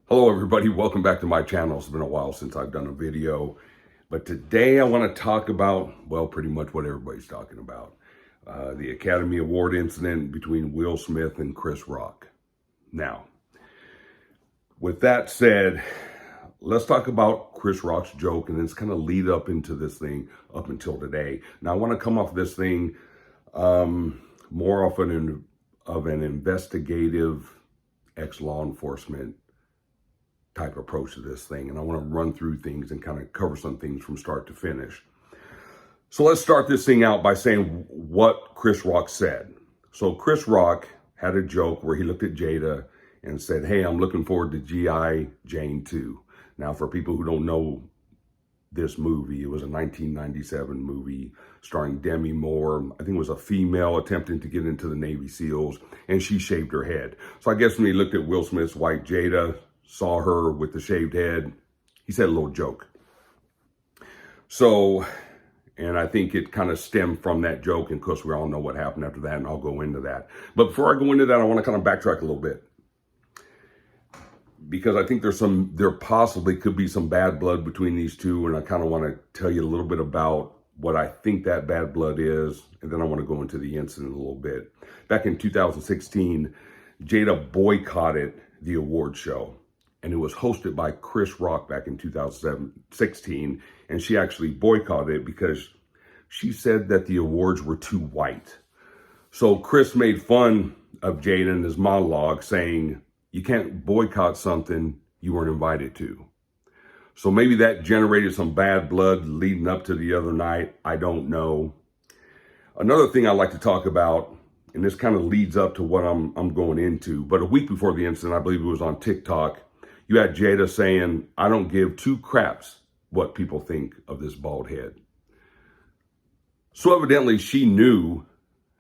Hello everybody, welcome back to my channel. It's been a while since I've done a video, but today I want to talk about, well, pretty much what everybody's talking about. The Academy Award incident between Will Smith and Chris Rock. Now, with that said, let's talk about Chris Rock's joke and it's kind of lead up into this thing up until today. Now I want to come off this thing more often of an investigative ex-law enforcement type approach to this thing, and I want to run through things and kind of cover some things from start to finish. So let's start this thing out by saying what Chris Rock said. So Chris Rock had a joke where he looked at Jada and said, "Hey, I'm looking forward to G.I. Jane 2. Now, for people who don't know this movie, it was a 1997 movie starring Demi Moore. I think it was a female attempting to get into the Navy SEALs, and she shaved her head. So I guess when he looked at Will Smith's wife, Jada, saw her with the shaved head, he said a little joke. So, and I think it kind of stemmed from that joke, and of course we all know what happened after that, and I'll go into that. But before I go into that, I want to kind of backtrack a little bit, because I think there possibly could be some bad blood between these two, and I kind of want to tell you a little bit about what I think that bad blood is, and then I want to go into the incident a little bit. Back in 2016, Jada boycotted the award show, and it was hosted by Chris Rock back in 2016, and she actually boycotted it because she said that the awards were too white. So Chris made fun of Jada in his monologue, saying, "You can't boycott something you weren't invited to." So maybe that generated some bad blood leading up to the other night. I don't know. Another thing I like to talk about, and this kind of leads up to what I'm going into, but a week before the incident, I believe it was on TikTok, you had Jada saying, "I don't give two craps what people think of this bald head." So evidently she knew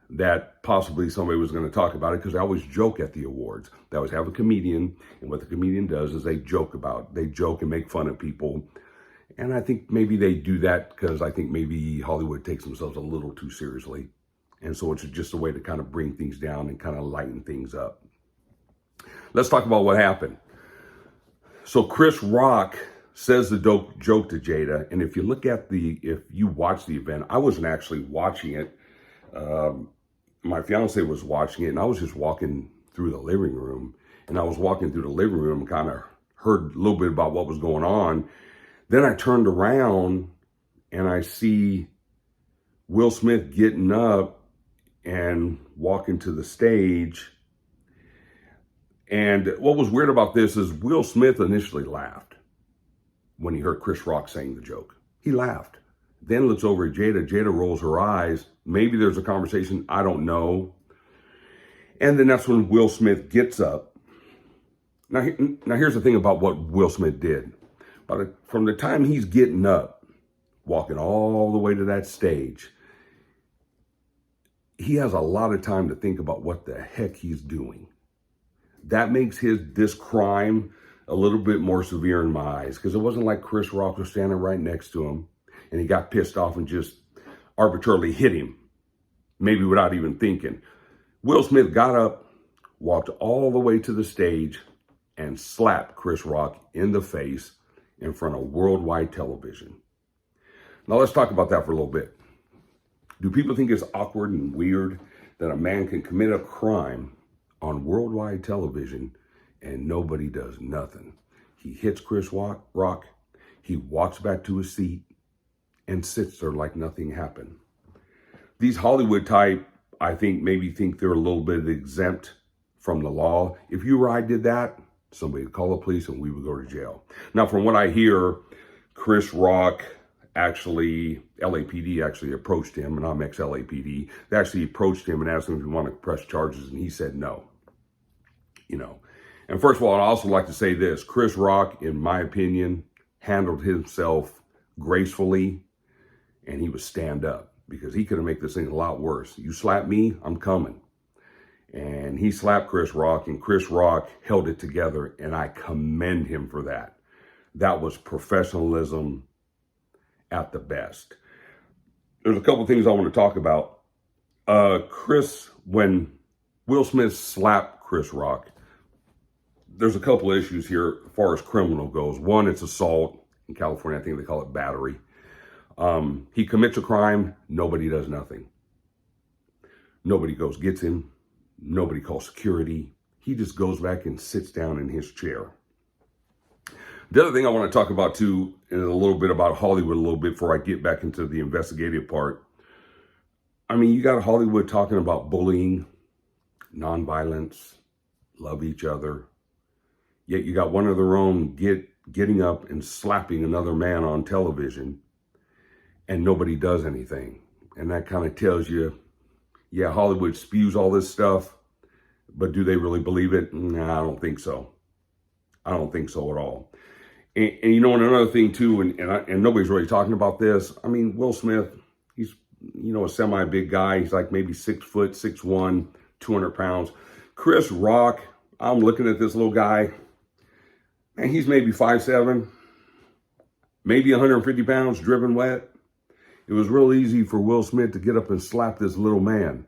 that possibly somebody was going to talk about it, because I always joke at the awards. They always have a comedian, and what the comedian does is they joke and make fun of people. And I think maybe they do that because I think maybe Hollywood takes themselves a little too seriously. And so it's just a way to kind of bring things down and kind of lighten things up. Let's talk about what happened. So Chris Rock says the joke to Jada, and if you watch the event, I wasn't actually watching it. My fiance was watching it, and I was just walking through the living room, and kind of heard a little bit about what was going on. Then I turned around and I see Will Smith getting up and walking to the stage. And what was weird about this is Will Smith initially laughed when he heard Chris Rock saying the joke. He laughed. Then looks over at Jada. Jada rolls her eyes. Maybe there's a conversation. I don't know. And then that's when Will Smith gets up. Now here's the thing about what Will Smith did. From the time he's getting up, walking all the way to that stage, he has a lot of time to think about what the heck he's doing. That makes this crime a little bit more severe in my eyes, because it wasn't like Chris Rock was standing right next to him and he got pissed off and just arbitrarily hit him, maybe without even thinking. Will Smith got up, walked all the way to the stage, and slapped Chris Rock in the face in front of worldwide television. Now let's talk about that for a little bit. Do people think it's awkward and weird that a man can commit a crime on worldwide television and nobody does nothing? He hits Chris Rock, he walks back to his seat and sits there like nothing happened. These Hollywood type, I think, maybe think they're a little bit exempt from the law. If you or I did that, somebody would call the police and we would go to jail. Now, from what I hear, Chris Rock LAPD actually approached him, and I'm ex-LAPD. They actually approached him and asked him if he wanted to press charges, and he said no. And first of all, I'd also like to say this. Chris Rock, in my opinion, handled himself gracefully, and he was stand up, because he could have made this thing a lot worse. You slap me, I'm coming. And he slapped Chris Rock, and Chris Rock held it together, and I commend him for that. That was professionalism at the best. There's a couple things I want to talk about. When Will Smith slapped Chris Rock, there's a couple of issues here as far as criminal goes. One, it's assault. In California, I think they call it battery. He commits a crime, nobody does nothing. Nobody goes gets him. Nobody calls security. He just goes back and sits down in his chair. The other thing I want to talk about too is a little bit about Hollywood a little bit before I get back into the investigative part. I mean, you got Hollywood talking about bullying, nonviolence, love each other. Yet you got one of their own getting up and slapping another man on television, and nobody does anything. And that kind of tells you, yeah, Hollywood spews all this stuff, but do they really believe it? Nah, I don't think so. I don't think so at all. And you know, and another thing too, and nobody's really talking about this. I mean, Will Smith, he's, you know, a semi-big guy. He's like maybe 6 foot, 6'1", 200 pounds. Chris Rock, I'm looking at this little guy, and he's maybe 5'7", maybe 150 pounds, dripping wet. It was real easy for Will Smith to get up and slap this little man.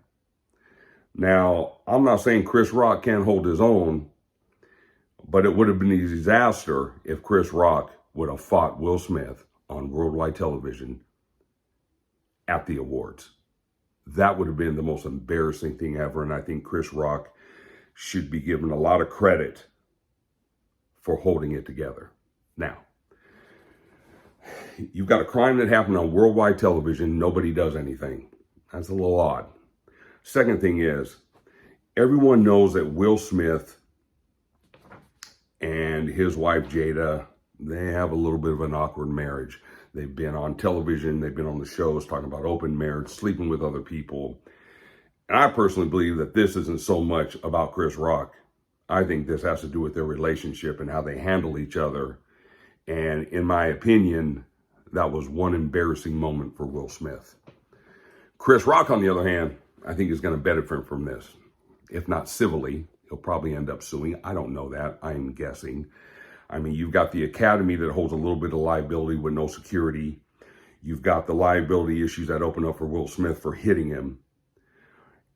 Now, I'm not saying Chris Rock can't hold his own, but it would have been a disaster if Chris Rock would have fought Will Smith on worldwide television at the awards. That would have been the most embarrassing thing ever, and I think Chris Rock should be given a lot of credit for holding it together. Now, you've got a crime that happened on worldwide television. Nobody does anything. That's a little odd. Second thing is, everyone knows that Will Smith and his wife, Jada, they have a little bit of an awkward marriage. They've been on television. They've been on the shows talking about open marriage, sleeping with other people. And I personally believe that this isn't so much about Chris Rock. I think this has to do with their relationship and how they handle each other. And in my opinion, that was one embarrassing moment for Will Smith. Chris Rock, on the other hand, I think is going to benefit from this. If not civilly, he'll probably end up suing. I don't know that. I'm guessing. I mean, you've got the Academy that holds a little bit of liability with no security. You've got the liability issues that open up for Will Smith for hitting him.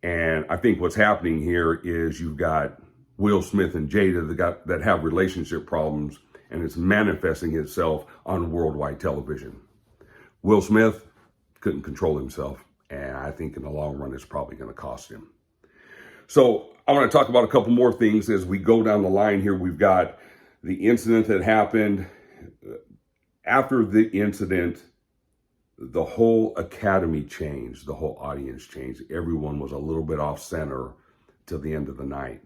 And I think what's happening here is you've got Will Smith and Jada that have relationship problems, and it's manifesting itself on worldwide television. Will Smith couldn't control himself, and I think in the long run, it's probably going to cost him. So I want to talk about a couple more things as we go down the line here. We've got the incident that happened. After the incident, the whole Academy changed, the whole audience changed. Everyone was a little bit off center till the end of the night,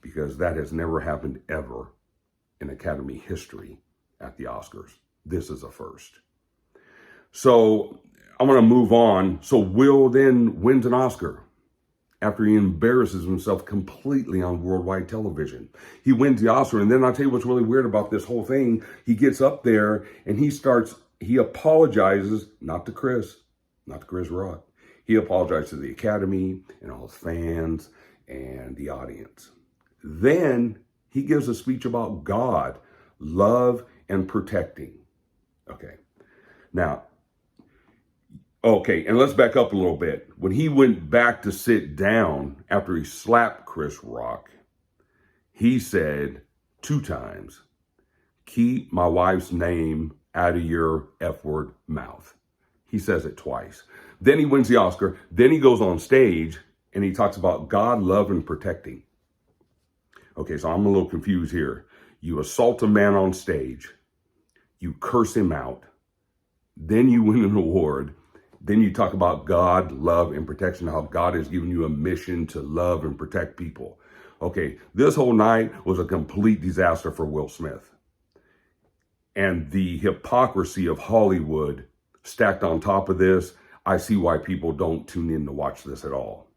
because that has never happened ever in Academy history at the Oscars. This is a first. So I'm going to move on. So Will then wins an Oscar after he embarrasses himself completely on worldwide television. He wins the Oscar, and then I'll tell you what's really weird about this whole thing. He gets up there and he apologizes, not to Chris Rock. He apologized to the Academy and all his fans and the audience. Then he gives a speech about God, love, and protecting. And let's back up a little bit. When he went back to sit down after he slapped Chris Rock, he said 2 times, "Keep my wife's name out of your F-word mouth." He says it twice. Then he wins the Oscar. Then he goes on stage and he talks about God, love, and protecting. Okay, so I'm a little confused here. You assault a man on stage. You curse him out. Then you win an award. Then you talk about God, love, and protection, how God has given you a mission to love and protect people. Okay, this whole night was a complete disaster for Will Smith. And the hypocrisy of Hollywood stacked on top of this, I see why people don't tune in to watch this at all.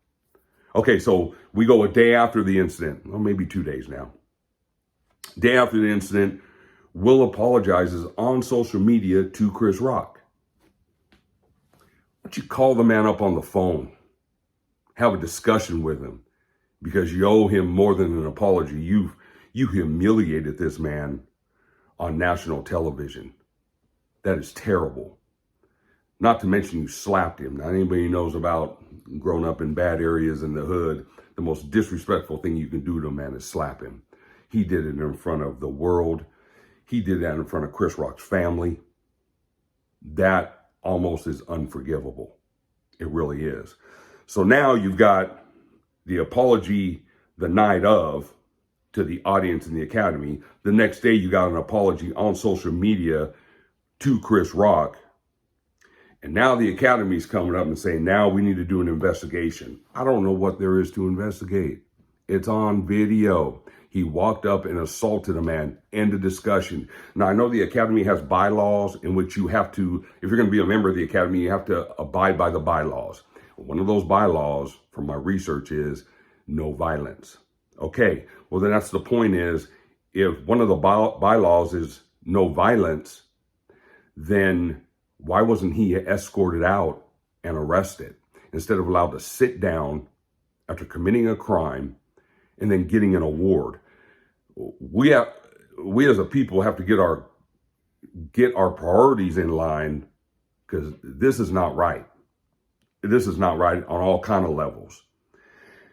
Okay, so we go a day after the incident, or maybe 2 days now. Day after the incident, Will apologizes on social media to Chris Rock. Why don't you call the man up on the phone? Have a discussion with him, because you owe him more than an apology. You humiliated this man on national television. That is terrible. Not to mention you slapped him. Now, anybody who knows about growing up in bad areas in the hood, the most disrespectful thing you can do to a man is slap him. He did it in front of the world. He did that in front of Chris Rock's family. That almost is unforgivable. It really is. So now you've got the apology the night of to the audience in the Academy. The next day you got an apology on social media to Chris Rock. And now the Academy's coming up and saying, now we need to do an investigation. I don't know what there is to investigate. It's on video. He walked up and assaulted a man. End of discussion. Now, I know the Academy has bylaws in which you have to, if you're going to be a member of the Academy, you have to abide by the bylaws. One of those bylaws, from my research, is no violence. Okay, well, then that's the point is, if one of the bylaws is no violence, then why wasn't he escorted out and arrested instead of allowed to sit down after committing a crime and then getting an award? We as a people have to get our priorities in line, because this is not right. This is not right on all kind of levels.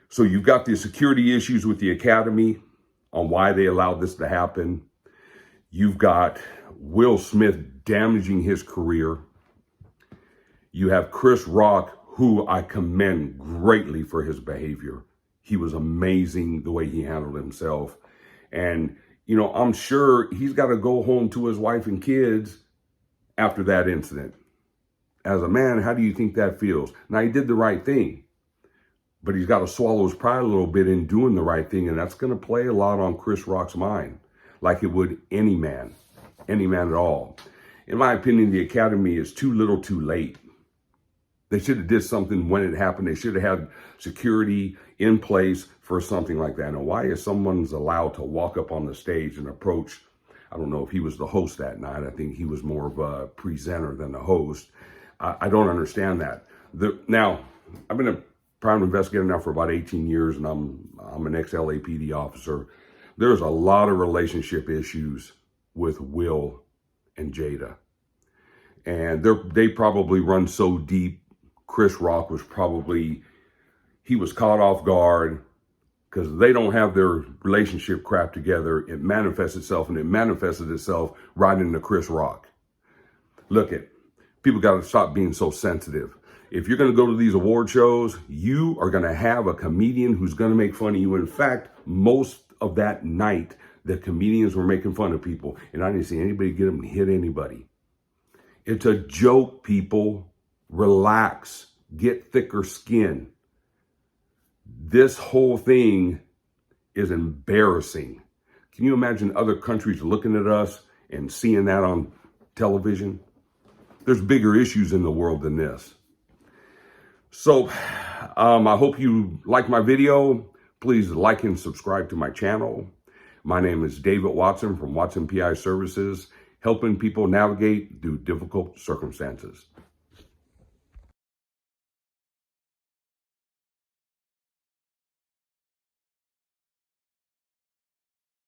So you've got the security issues with the Academy on why they allowed this to happen. You've got Will Smith damaging his career. You have Chris Rock, who I commend greatly for his behavior. He was amazing the way he handled himself. And, you know, I'm sure he's got to go home to his wife and kids after that incident. As a man, how do you think that feels? Now, he did the right thing, but he's got to swallow his pride a little bit in doing the right thing. And that's going to play a lot on Chris Rock's mind, like it would any man at all. In my opinion, the Academy is too little too late. They should have did something when it happened. They should have had security in place for something like that. And why is someone's allowed to walk up on the stage and approach? I don't know if he was the host that night. I think he was more of a presenter than the host. I don't understand that. Now, I've been a private investigator now for about 18 years, and I'm an ex-LAPD officer. There's a lot of relationship issues with Will and Jada. And they probably run so deep. Chris Rock was he was caught off guard because they don't have their relationship crap together. It manifests itself, and it manifested itself right into Chris Rock. Look it. People got to stop being so sensitive. If you're going to go to these award shows, you are going to have a comedian who's going to make fun of you. In fact, most of that night, the comedians were making fun of people, and I didn't see anybody get them to hit anybody. It's a joke, people. Relax. Get thicker skin. This whole thing is embarrassing. Can you imagine other countries looking at us and seeing that on television? There's bigger issues in the world than this. So I hope you like my video. Please like and subscribe to my channel. My name is David Watson from Watson PI Services, helping people navigate through difficult circumstances.